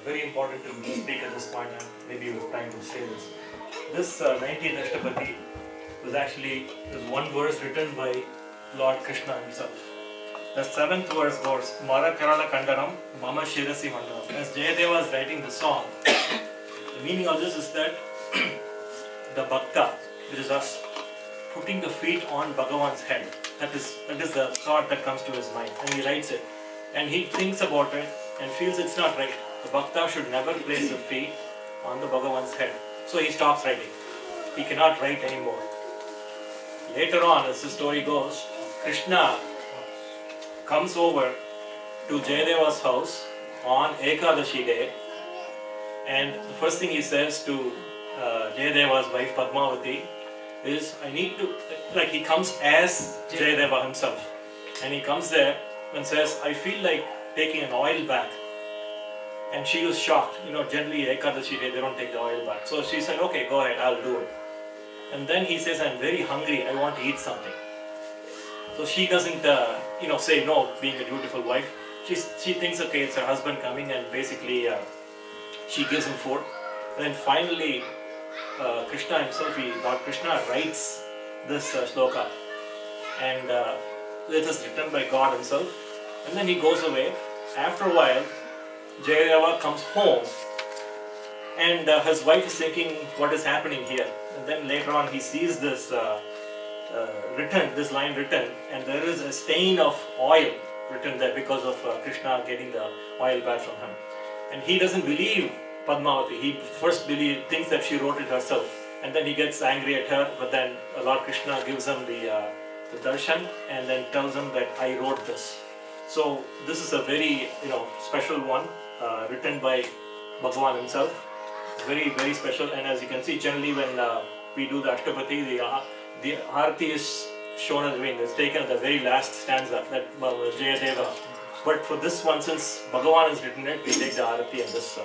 very important to speak at this point, and maybe you have time to say this. This 19th Ashtapadi was one verse written by Lord Krishna himself. The 7th verse goes, Mara Karala Kandanam, Mama Shirasi Mandalam. As Jayadeva is writing the song, the meaning of this is that the Bhakta, which is us, putting the feet on Bhagavan's head. That is the thought that comes to his mind, and he writes it. And he thinks about it and feels it's not right. The Bhakta should never place the feet on the Bhagavan's head. So he stops writing. He cannot write anymore. Later on, as the story goes, Krishna comes over to Jayadeva's house on Ekadashi day, and the first thing he says to Jayadeva's wife Padmavati is, he comes as Jayadeva himself, and he comes there and says, I feel like taking an oil bath. And she was shocked. Generally Ekadashi day they don't take the oil bath. So she said, okay, go ahead, I'll do it. And then he says, I'm very hungry, I want to eat something. So she doesn't, say no, being a dutiful wife. She thinks, okay, it's her husband coming, and basically she gives him food. And then finally, Krishna himself, Lord Krishna writes this sloka, and it is written by God himself. And then he goes away. After a while, Jayadeva comes home, and his wife is thinking, what is happening here? And then later on he sees this line written, and there is a stain of oil written there because of Krishna getting the oil bath from him. And he doesn't believe Padmavati. He first thinks that she wrote it herself, and then he gets angry at her, but then Lord Krishna gives him the darshan and then tells him that I wrote this. So this is a very special one, written by Bhagavan himself. Very, very special. And as you can see, generally when we do the Ashtapadi, the Arati is shown as it's taken at the very last stanza, that Jayadeva. But for this one, since Bhagavan has written it, we take the Arati in this.